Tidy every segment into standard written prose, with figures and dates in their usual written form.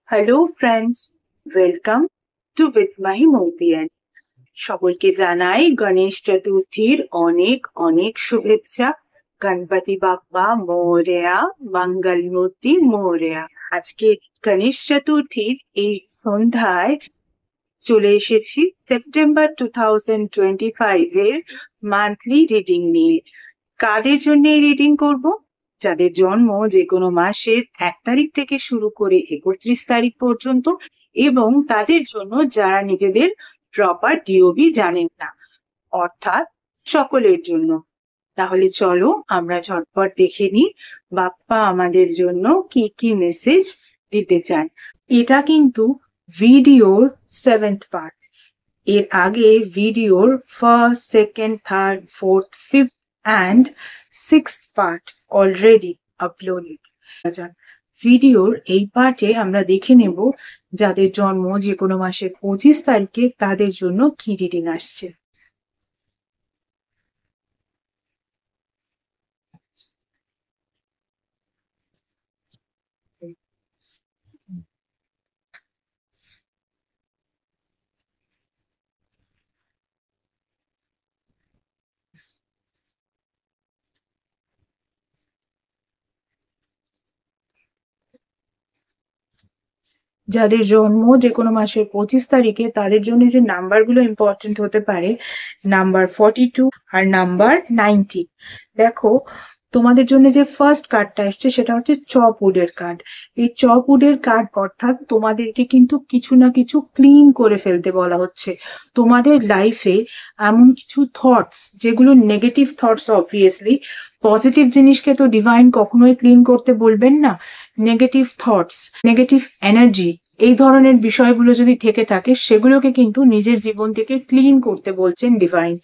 Hello friends, welcome to with my মোপিয়ান। সকলকে জানাই গণেশ চতুর্থীর অনেক অনেক শুভেচ্ছা। গণপতি বাপ্পা মোরেয়া, মঙ্গল মূর্তি মোরেয়া। আজকে গণেশ চতুর্থীর এই সন্ধ্যায় চলে এসেছি সেপ্টেম্বর 2025 এর মান্থলি রিডিং নিয়ে। কাদের জন্য এই রিডিং করব? যাদের জন্ম যে কোনো মাসের 1 তারিখ থেকে শুরু করে 31 তারিখ পর্যন্ত, এবং তাদের জন্য যারা নিজেদের প্রপার ডিওবি জানেন না, অর্থাৎ সকলের জন্য। তাহলে চলো আমরা ঝটপট দেখে নিই বাপ্পা আমাদের জন্য কি কি মেসেজ দিতে চান। এটা কিন্তু ভিডিওর 7th পার্ট। এর আগে ভিডিওর 1st, 2nd, 3rd, 4th, 5th and 6th part already uploaded. ভিডিওর এই পার্টে আমরা দেখে নেব যাদের জন্ম যে কোনো মাসের 25 তারিখে তাদের জন্য কি রিডিং আসছে। যাদের জন্ম যে কোনো মাসের 25 তারিখে তাদের জন্য যে নাম্বারগুলো ইম্পর্টেন্ট হতে পারে, নাম্বার 42 আর নাম্বার 90। দেখো, তোমাদের জন্য যে ফার্স্ট কার্ডটা এসছে সেটা হচ্ছে চপউডের কার্ড। এই চপউডের কার্ড অর্থাৎ তোমাদেরকে কিন্তু কিছু না কিছু ক্লিন করে ফেলতে বলা হচ্ছে। তোমাদের লাইফে এমন কিছু থটস যেগুলো নেগেটিভ থটস, অবভিয়াসলি পজিটিভ জিনিসকে তো ডিভাইন কখনোই ক্লিন করতে বলবেন না। নেগেটিভ থটস, নেগেটিভ এনার্জি, এই ধরনের বিষয়গুলো যদি থেকে থাকে সেগুলোকে কিন্তু নিজের জীবন থেকে ক্লিন করতে বলছেন ডিভাইন।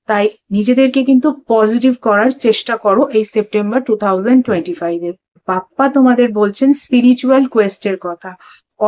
তাই নিজেদেরকে কিন্তু পজিটিভ করার চেষ্টা করো এই সেপ্টেম্বর 2025-এ। বাপ্পা তোমাদের বলছেন স্পিরিচুয়াল কোয়েস্টের কথা,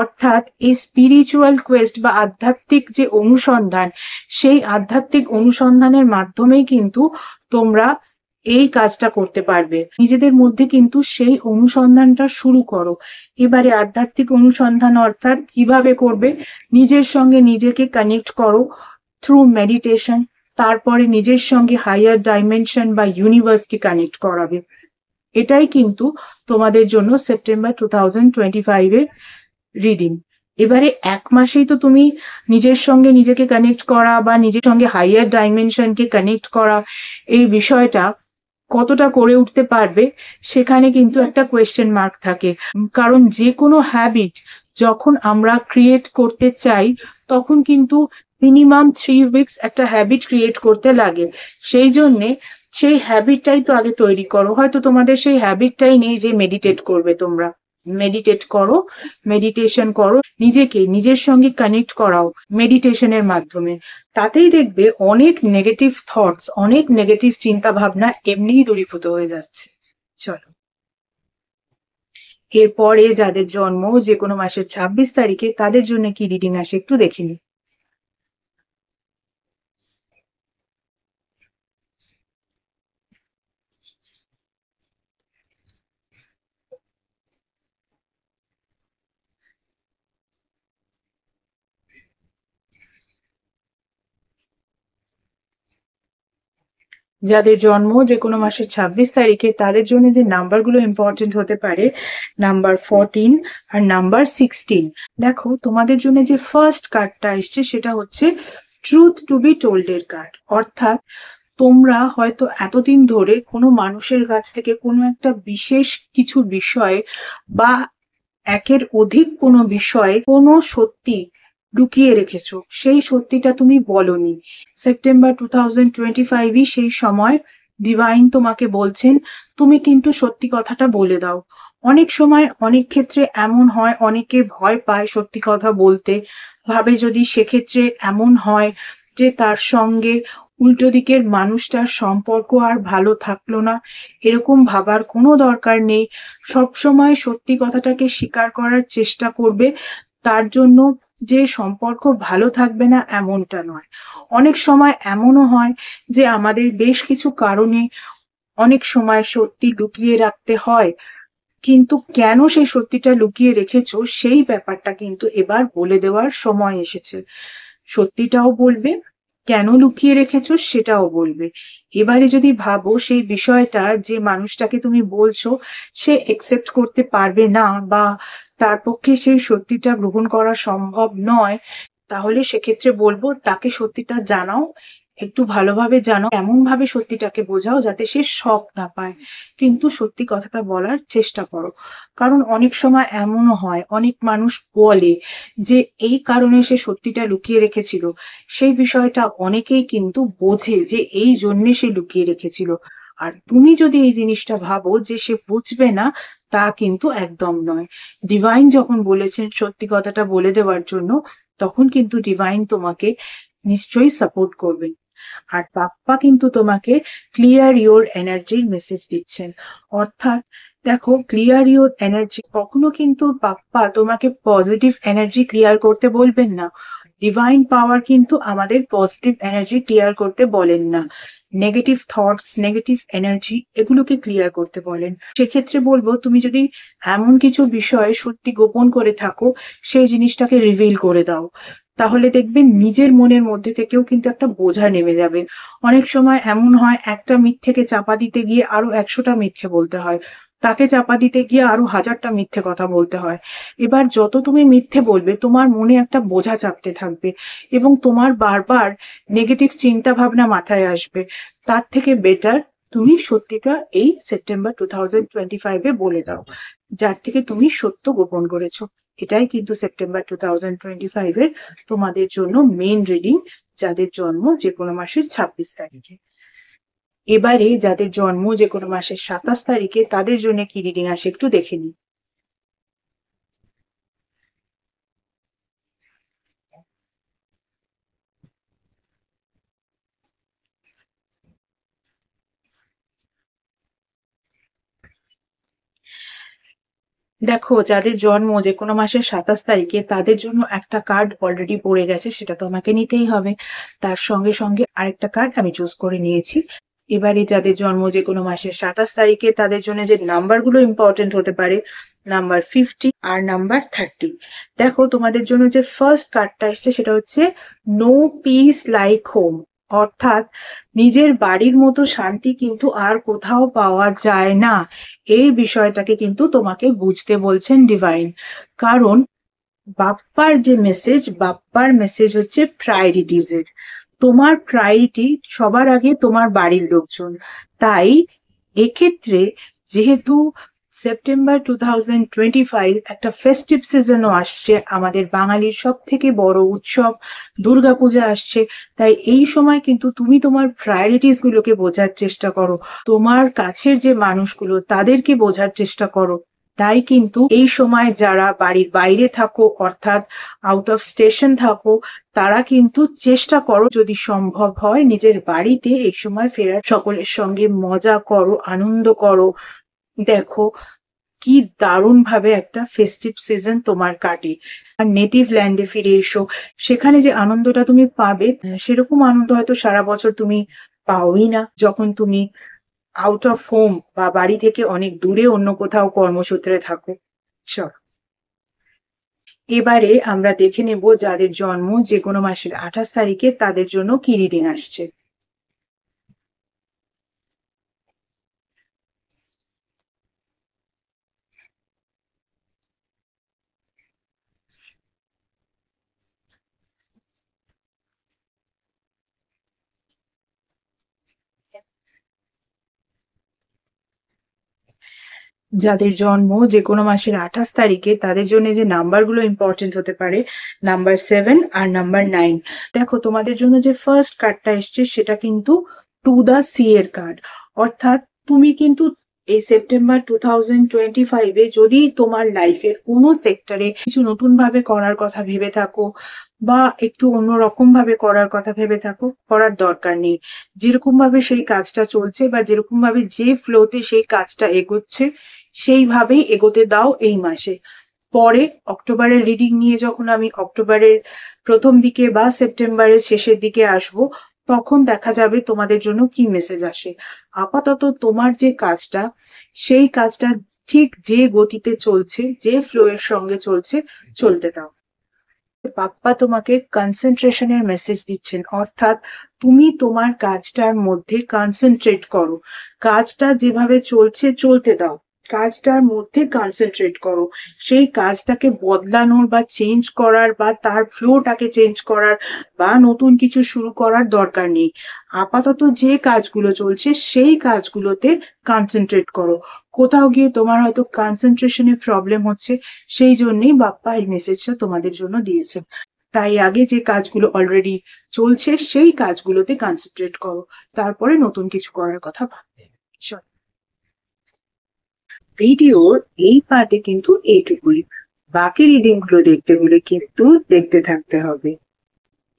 অর্থাৎ এই স্পিরিচুয়াল কোয়েস্ট বা আধ্যাত্মিক যে অনুসন্ধান, সেই আধ্যাত্মিক অনুসন্ধানের মাধ্যমেই কিন্তু তোমরা এই কাজটা করতে পারবে। নিজেদের মধ্যে কিন্তু সেই অনুসন্ধানটা শুরু করো। এবারে আধ্যাত্মিক অনুসন্ধান অর্থাৎ কিভাবে করবে? নিজের সঙ্গে নিজেকে কানেক্ট করো থ্রু মেডিটেশন, তারপরে নিজের সঙ্গে হাইয়ার ডাইমেনশন বা ইউনিভার্সকে কানেক্ট করাবে। এটাই কিন্তু তোমাদের জন্য সেপ্টেম্বর 2025-এর রিডিং। এবারে 1 মাসেই তো তুমি নিজের সঙ্গে নিজেকে কানেক্ট করা বা নিজের সঙ্গে হাইয়ার ডাইমেনশনকে কানেক্ট করা, এই বিষয়টা কতটা করে উঠতে পারবে সেখানে কিন্তু একটা কোয়েশ্চেন মার্ক থাকে। কারণ যে কোনো হ্যাবিট যখন আমরা ক্রিয়েট করতে চাই তখন কিন্তু মিনিমাম 3 উইকস একটা হ্যাবিট ক্রিয়েট করতে লাগে। সেই জন্যে সেই হ্যাবিটটাই তো আগে তৈরি করো। হয়তো তোমাদের সেই হ্যাবিটটাই নেই যে মেডিটেট করবে। তোমরা মেডিটেট করো, মেডিটেশন করো, নিজেকে নিজের সঙ্গে কানেক্ট করাও মেডিটেশনের মাধ্যমে। তাতেই দেখবে অনেক নেগেটিভ থটস, অনেক নেগেটিভ চিন্তা ভাবনা এমনিই দূরীভূত হয়ে যাচ্ছে। চলো, এরপরে যাদের জন্ম যে কোনো মাসের 26 তারিখে তাদের জন্য কি রিডিং আসে একটু দেখে নিই। যাদের জন্ম যে কোনো মাসের 26 তারিখে তাদের জন্য যে নাম্বারগুলো ইম্পর্টেন্ট হতে পারে, নাম্বার 14 আর নাম্বার 16। দেখো, তোমাদের জন্য যে ফার্স্ট কার্ডটা এসছে সেটা হচ্ছে ট্রুথ টু বি টোল্ড এর কার্ড। অর্থাৎ তোমরা হয়তো এতদিন ধরে কোনো মানুষের কাছ থেকে কোনো একটা বিশেষ কিছু বিষয়ে বা একের অধিক কোনো বিষয়ে কোনো সত্যি লুকিয়ে রেখেছো, সেই সত্যিটা তুমি বলনি। সেপ্টেম্বর 2025-ই সেই সময়। ডিভাইন তোমাকে বলছেন তুমি কিন্তু সত্যি কথাটা বলে দাও। অনেক সময় অনেক ক্ষেত্রে এমন হয়, অনেকে ভয় পায় সত্যি কথা বলতে, ভাবে যদি সেক্ষেত্রে এমন হয় যে তার সঙ্গে উল্টো দিকের মানুষটার সম্পর্ক আর ভালো থাকলো না। এরকম ভাবার কোনো দরকার নেই। সবসময় সত্যি কথাটাকে স্বীকার করার চেষ্টা করবে। তার জন্য যে সম্পর্ক ভালো থাকবে না এমনটা নয়। অনেক সময় এমনও হয় যে আমাদের বেশ কিছু কারণে অনেক সময় সত্যি লুকিয়ে রাখতে হয়, কিন্তু কেন সেই সত্যিটা লুকিয়ে রেখেছো সেই ব্যাপারটা কিন্তু এবার বলে দেওয়ার সময় এসেছে। সত্যিটাও বলবে, কেন লুকিয়ে রেখেছো সেটাও বলবে। এবারে যদি ভাবো সেই বিষয়টা যে মানুষটাকে তুমি বলছো সে একসেপ্ট করতে পারবে না বা তার পক্ষে সেই সত্যিটা গ্রহণ করা সম্ভব নয়, তাহলে সেক্ষেত্রে বলবো তাকে সত্যিটা জানাও, একটু ভালোভাবে জানাও, এমন ভাবে সত্যিটাকে বোঝাও যাতে সে শক না পায়, কিন্তু সত্যি কথাটা বলার চেষ্টা করো। কারণ অনেক সময় এমনও হয়, অনেক মানুষ বলে যে এই কারণে সে সত্যিটা লুকিয়ে রেখেছিল, সেই বিষয়টা অনেকেই কিন্তু বোঝে যে এই জন্যে সে লুকিয়ে রেখেছিল। আর তুমি যদি এই জিনিসটা ভাবো যে সে বুঝবে না, তা কিন্তু একদম নয়। ডিভাইন যখন বলেছেন সত্যি কথাটা বলে দেওয়ার জন্য, তখন কিন্তু ডিভাইন তোমাকে নিশ্চয়ই সাপোর্ট করবেন। আর বাপ্পা কিন্তু তোমাকে ক্লিয়ার ইওর এনার্জির মেসেজ দিচ্ছেন। অর্থাৎ দেখো, ক্লিয়ার ইওর এনার্জি, কখনো কিন্তু বাপ্পা তোমাকে পজিটিভ এনার্জি ক্লিয়ার করতে বলবেন না। ডিভাইন পাওয়ার কিন্তু আমাদের পজিটিভ এনার্জি ক্লিয়ার করতে বলেন না, নেগেটিভ থটস, নেগেটিভ এনার্জি এগুলোকে ক্লিয়ার করতে বলেন। সেক্ষেত্রে বলবো তুমি যদি এমন কিছু বিষয় সত্যি গোপন করে থাকো, সেই জিনিসটাকে রিভিল করে দাও। তাহলে দেখবেন নিজের মনের মধ্যে থেকেও কিন্তু একটা বোঝা নেমে যাবে। অনেক সময় এমন হয় একটা মিথ্যেকে চাপা দিতে গিয়ে আরো 100টা মিথ্যে বলতে হয়, তাকে চাপা দিতে গিয়ে আরো 1000টা মিথ্যে কথা বলতে হয়। এবার যত তুমি মিথ্যে বলবে তোমার মনে একটা বোঝা চাপতে থাকবে এবং তোমার বারবার নেগেটিভ চিন্তা ভাবনা মাথায় আসবে। তার থেকে বেটার তুমি সত্যিটা এই সেপ্টেম্বর 2025-এ বলে দাও, যার থেকে তুমি সত্য গোপন করেছো। এটাই কিন্তু সেপ্টেম্বর 2025-এর তোমাদের জন্য মেইন রিডিং, যাদের জন্ম যে কোনো মাসের 26 তারিখে। এবারে যাদের জন্ম যে কোনো মাসের 27 তারিখে তাদের জন্য কি রিডিং আসে একটু দেখে নিই। দেখো, যাদের জন্ম যে কোনো মাসের 27 তারিখে তাদের জন্য একটা কার্ড অলরেডি পড়ে গেছে, সেটা তো আমাকে নিতেই হবে। তার সঙ্গে সঙ্গে আরেকটা কার্ড আমি চুজ করে নিয়েছি। এবারে যাদের জন্ম যে কোনো মাসের 27 তারিখে তাদের জন্য যে নাম্বারগুলো ইম্পর্টেন্ট হতে পারে, নাম্বার 50 আর নাম্বার 30। দেখো, তোমাদের জন্য যে ফার্স্ট কার্ডটা এসছে সেটা হচ্ছে নো পিস লাইক হোম। অর্থাৎ নিজের বাড়ির মতো শান্তি কিন্তু আর কোথাও পাওয়া যায় না। এই বিষয়টাকে কিন্তু তোমাকে বুঝতে বলছেন ডিভাইন। কারণ বাপ্পার মেসেজ হচ্ছে প্রায়োরিটিজ এর। তোমার প্রায়োরিটি সবার আগে তোমার বাড়ির লোকজন। তাই এক্ষেত্রে যেহেতু সেপ্টেম্বর 2025 একটা ফেস্টিভ সিজনও আসছে, আমাদের বাঙালির সব থেকে বড় উৎসব দুর্গাপূজা আসছে, তাই এই সময় কিন্তু তুমি তোমার প্রায়োরিটিস গুলোকে বোঝার চেষ্টা করো, তোমার কাছের যে মানুষগুলো তাদেরকে বোঝার চেষ্টা করো। তাই কিন্তু এই সময় যারা বাড়ির বাইরে থাকো, অর্থাৎ আউট অফ স্টেশন থাকো, তারা কিন্তু চেষ্টা করো যদি সম্ভব হয় নিজের বাড়িতে এই সময় ফেরার, সকলের সঙ্গে মজা করো, আনন্দ করো। দেখো কি দারুণ ভাবে একটা ফেস্টিভ সিজন তোমার কাটে। আর নেটিভ ল্যান্ডে ফিরে এসো, সেখানে যে আনন্দটা তুমি পাবে সেরকম আনন্দ হয়তো সারা বছর তুমি পাওই না যখন তুমি আউট অফ হোম বা বাড়ি থেকে অনেক দূরে অন্য কোথাও কর্মসূত্রে থাকো। চল, এবারে আমরা দেখে নেব যাদের জন্ম যে কোনো মাসের 28 তারিখে তাদের জন্য কি রিডিং আসছে। যাদের জন্ম যে কোনো মাসের 28 তারিখে তাদের জন্য যে নাম্বারগুলো ইম্পর্টেন্ট হতে পারে, নাম্বার 7 আর নাম্বার 9। দেখো, তোমাদের জন্য যে ফার্স্ট কার্ডটা এসছে সেটা কিন্তু টু দা সি এর কার্ড। অর্থাৎ তুমি কিন্তু এই সেপ্টেম্বর 2025-এ যদি তোমার লাইফের কোনো সেক্টরে কিছু নতুন ভাবে করার কথা ভেবে থাকো বা একটু অন্যরকম ভাবে করার কথা ভেবে থাকো, করার দরকার নেই। যেরকম ভাবে সেই কাজটা চলছে বা যেরকম ভাবে যে ফ্লোতে সেই কাজটা এগোচ্ছে সেইভাবেই এগোতে দাও এই মাসে। পরে অক্টোবরের রিডিং নিয়ে যখন আমি অক্টোবরের প্রথম দিকে বা সেপ্টেম্বরের শেষের দিকে আসব, তখন দেখা যাবে তোমাদের জন্য কি মেসেজ আসে। আপাতত তোমার যে কাজটা, সেই কাজটা ঠিক যে গতিতে চলছে, যে ফ্লো এর সঙ্গে চলছে, চলতে দাও। বাপ্পা তোমাকে কনসেন্ট্রেশনের মেসেজ দিচ্ছেন, অর্থাৎ তুমি তোমার কাজটার মধ্যে কনসেন্ট্রেট করো। কাজটা যেভাবে চলছে চলতে দাও, কাজটার মধ্যে কনসেন্ট্রেট করো। সেই কাজটাকে বদলানোর বা চেঞ্জ করার বা তার ফ্লোটাকে চেঞ্জ করার বা নতুন কিছু শুরু করার দরকার নেই। আপাতত যে কাজগুলো চলছে সেই কাজগুলোতে কনসেন্ট্রেট করো। কোথাও গিয়ে তোমার হয়তো কনসেন্ট্রেশনের প্রবলেম হচ্ছে, সেই জন্যই বাপ্পা এই মেসেজটা তোমাদের জন্য দিয়েছে। তাই আগে যে কাজগুলো অলরেডি চলছে সেই কাজগুলোতে কনসেন্ট্রেট করো, তারপরে নতুন কিছু করার কথা ভাববে। ভিডিওর এই পার্টে কিন্তু এইটুকুই। বাকি রিডিং গুলো দেখতে হলে কিন্তু দেখতে থাকতে হবে।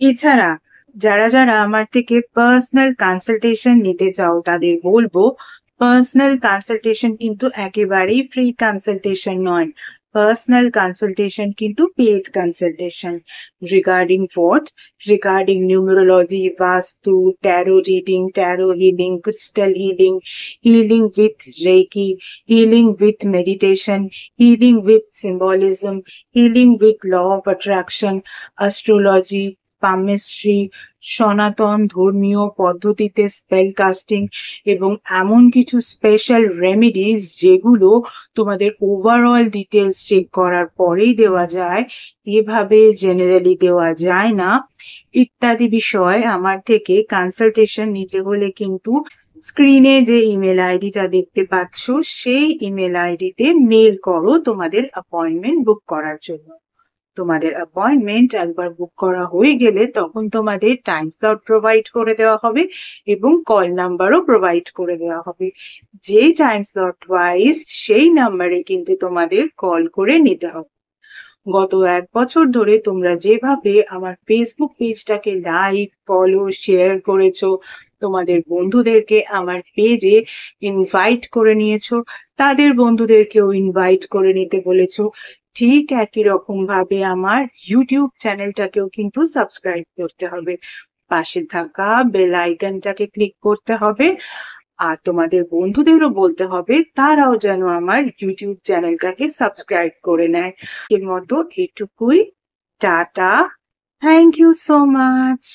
এছাড়া যারা যারা আমার থেকে পার্সোনাল কনসালটেশন নিতে চাও তাদের বলবো, পার্সোনাল কনসালটেশন কিন্তু একেবারেই ফ্রি কনসালটেশন নয়। পার্সোনাল কনসালটেশন কিন্তু paid consultation. Regarding what? Regarding numerology, vastu, tarot healing, crystal healing, healing with reiki, healing with meditation, healing with symbolism, healing with law of attraction, astrology, পামমিস্ট্রি, সনাতন ধর্মীয় পদ্ধতিতে spell casting এবং এমন কিছু special remedies যেগুলো তোমাদের overall details check করার পরেই দেওয়া যায়, এভাবে জেনারেলি দেওয়া যায় না, ইত্যাদি বিষয় আমার থেকে কনসালটেশন নিতে হলে কিন্তু স্ক্রিনে যে ইমেল আইডিটা দেখতে পাচ্ছ সেই ইমেল আইডিতে মেল করো তোমাদের অ্যাপয়েন্টমেন্ট বুক করার জন্য। তোমাদের অ্যাপয়েন্টমেন্ট একবার বুক করা হয়ে গেলে তখন তোমাদের টাইম স্লট প্রোভাইড করে দেওয়া হবে এবং কল নাম্বারও প্রোভাইড করে দেওয়া হবে। যে টাইম স্লট ওয়াইজ সেই নাম্বারে কিন্তু তোমাদের কল করে নিতে হবে। গত 1 বছর ধরে তোমরা যেভাবে আমার ফেসবুক পেজটাকে লাইক, ফলো, শেয়ার করেছো, তোমাদের বন্ধুদেরকে আমার পেজে ইনভাইট করে নিয়েছো, তাদের বন্ধুদেরকেও ইনভাইট করে নিতে বলেছো, ঠিক একই রকম ভাবে আমার ইউটিউব চ্যানেলটাকেও কিন্তু সাবস্ক্রাইব করতে হবে। পাশে থাকা বেল আইকনটাকে ক্লিক করতে হবে। আর তোমাদের বন্ধুদেরও বলতে হবে তারাও যেন আমার ইউটিউব চ্যানেলটাকে সাবস্ক্রাইব করে নেয়। এর মতো এটুকুই। টাটা। Thank you so much.